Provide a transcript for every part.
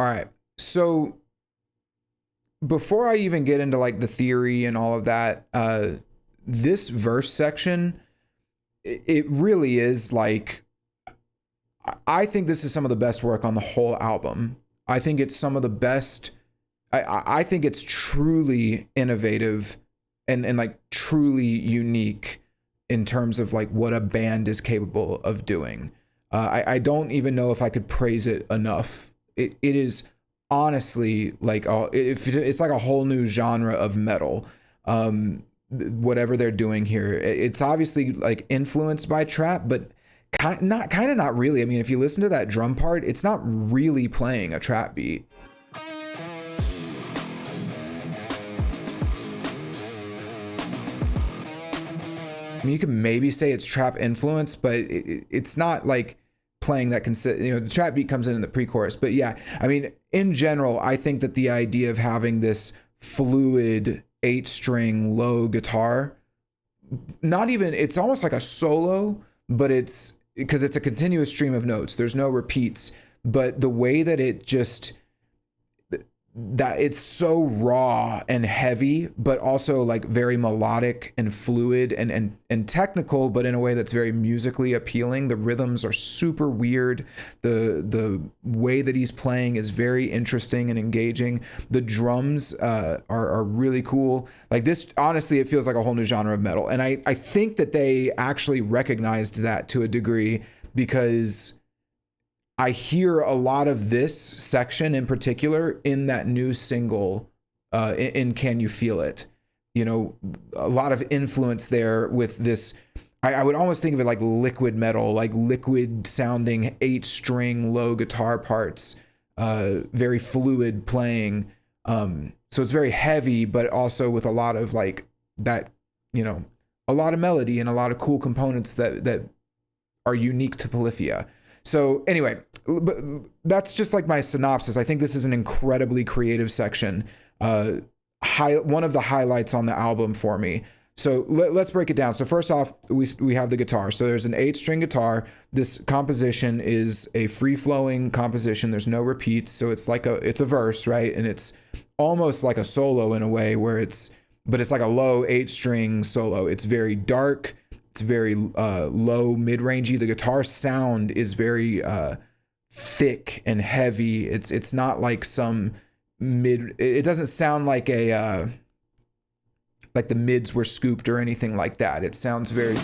All right. So before I even get into like the theory and all of that, this verse section, it really is like, I think this is some of the best work on the whole album. I think it's some of the best. I think it's truly innovative and like truly unique in terms of like what a band is capable of doing. I don't even know if I could praise it enough. It is honestly like it's like a whole new genre of metal. Whatever they're doing here, it's obviously like influenced by trap, but not really. I mean, if you listen to that drum part, it's not really playing a trap beat. I mean, you can maybe say it's trap influence, but it's not like playing that the trap beat comes in the pre-chorus. But yeah, I mean, in general, I think that the idea of having this fluid 8-string low guitar, not even, it's almost like a solo, but it's because it's a continuous stream of notes. There's no repeats, but the way that that it's so raw and heavy, but also like very melodic and fluid and technical, but in a way that's very musically appealing. The rhythms are super weird. The way that he's playing is very interesting and engaging. The drums are really cool. Like this, honestly, it feels like a whole new genre of metal. And I think that they actually recognized that to a degree, because I hear a lot of this section in particular in that new single, in Can You Feel It? You know, a lot of influence there with this. I would almost think of it like liquid metal, like liquid sounding 8-string low guitar parts, very fluid playing. So it's very heavy, but also with a lot of like that, a lot of melody and a lot of cool components that are unique to Polyphia. So anyway, that's just like my synopsis. I think this is an incredibly creative section. One of the highlights on the album for me. So let's break it down. So first off, we have the guitar. So there's an 8-string guitar. This composition is a free-flowing composition. There's no repeats. So it's a verse, right? And it's almost like a solo in a way but it's like a low 8-string solo. It's very dark. It's very low, mid-rangey. The guitar sound is very thick and heavy. It's not like some mid. It doesn't sound like like the mids were scooped or anything like that. It sounds very.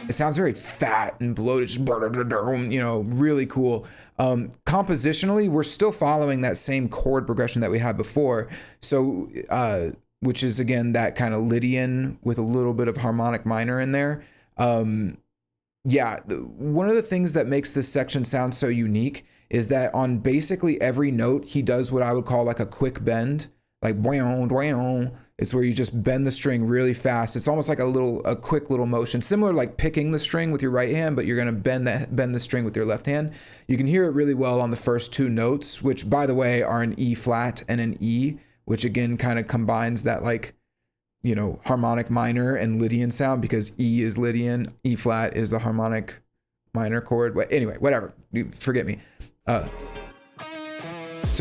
It sounds very fat and bloated, just, really cool. Compositionally, we're still following that same chord progression that we had before. So, which is again, that kind of Lydian with a little bit of harmonic minor in there. One of the things that makes this section sound so unique is that on basically every note, he does what I would call like a quick bend, like boing, boing. It's where you just bend the string really fast. It's almost like a quick little motion, similar like picking the string with your right hand, but you're gonna bend the string with your left hand. You can hear it really well on the first 2 notes, which by the way are an E flat and an E, which again kind of combines that like, harmonic minor and Lydian sound, because E is Lydian, E flat is the harmonic minor chord. But anyway, whatever, forget me. So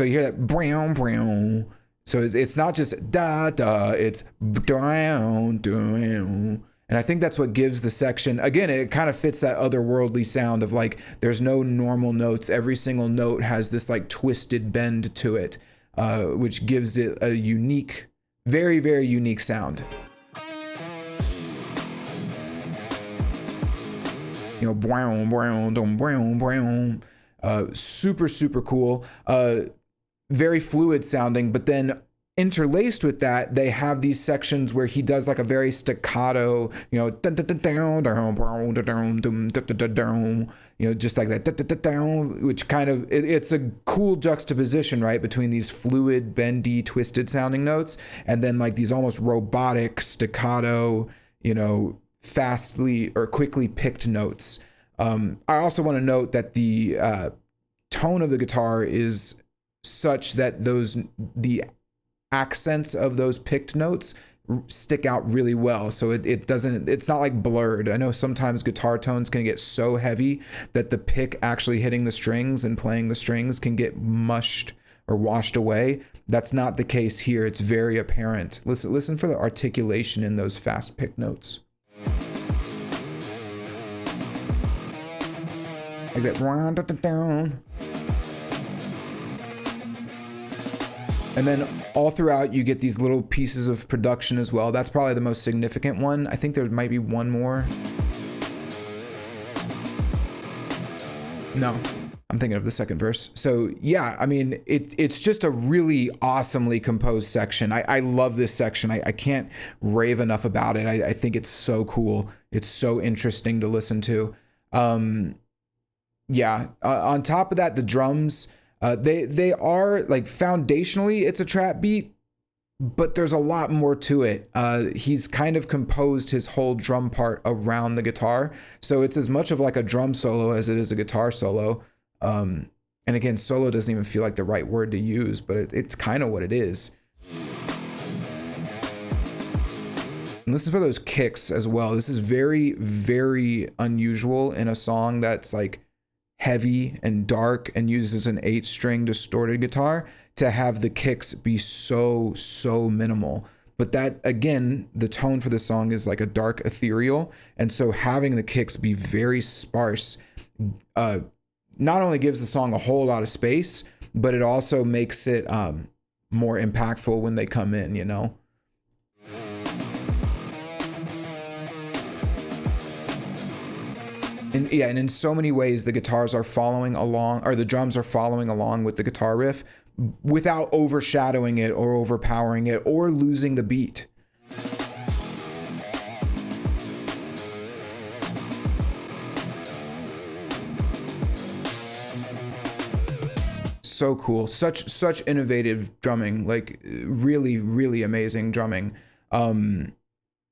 you hear that brown, brown. So it's not just da da, it's down down, and I think that's what gives the section. Again, it kind of fits that otherworldly sound of like there's no normal notes. Every single note has this like twisted bend to it, which gives it a unique, very very unique sound. Brown brown brown brown, super super cool. Very fluid sounding, but then interlaced with that, they have these sections where he does like a very staccato, just like that, which kind of, it's a cool juxtaposition, right, between these fluid, bendy, twisted sounding notes, and then like these almost robotic staccato, fastly or quickly picked notes. I also want to note that the tone of the guitar is such that the accents of those picked notes stick out really well. So it doesn't, it's not like blurred. I know sometimes guitar tones can get so heavy that the pick actually hitting the strings and playing the strings can get mushed or washed away. That's not the case here. It's very apparent. Listen for the articulation in those fast pick notes. Like that down. And then all throughout, you get these little pieces of production as well. That's probably the most significant one. I think there might be one more. No, I'm thinking of the second verse. So yeah, I mean, it's just a really awesomely composed section. I love this section. I can't rave enough about it. I think it's so cool. It's so interesting to listen to. Yeah, on top of that, the drums, they are like foundationally, it's a trap beat, but there's a lot more to it. He's kind of composed his whole drum part around the guitar. So it's as much of like a drum solo as it is a guitar solo. And again, solo doesn't even feel like the right word to use, but it's kind of what it is. And listen for those kicks as well. This is very, very unusual in a song that's like heavy and dark and uses an 8-string distorted guitar to have the kicks be so minimal. But that, again, the tone for the song is like a dark ethereal, and so having the kicks be very sparse not only gives the song a whole lot of space, but it also makes it more impactful when they come in, you know? And yeah, and in so many ways, the guitars are following along, or the drums are following along with the guitar riff without overshadowing it or overpowering it or losing the beat. So cool. Such innovative drumming, like really, really amazing drumming.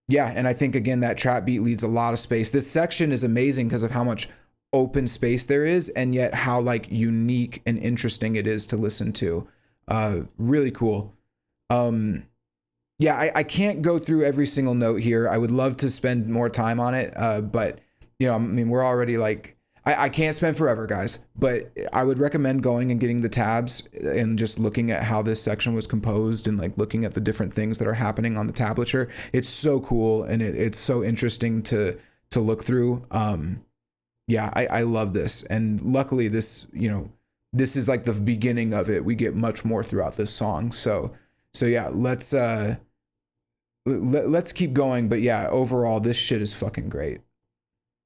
Yeah, and I think, again, that trap beat leaves a lot of space. This section is amazing because of how much open space there is, and yet how like unique and interesting it is to listen to. Really cool. Yeah, I can't go through every single note here. I would love to spend more time on it, but you know, I mean, we're already like, I can't spend forever, guys, but I would recommend going and getting the tabs and just looking at how this section was composed and like looking at the different things that are happening on the tablature. It's so cool, and it's so interesting to look through. Yeah, I love this. And luckily this, you know, this is like the beginning of it. We get much more throughout this song. So yeah, let's keep going. But yeah, overall, this shit is fucking great.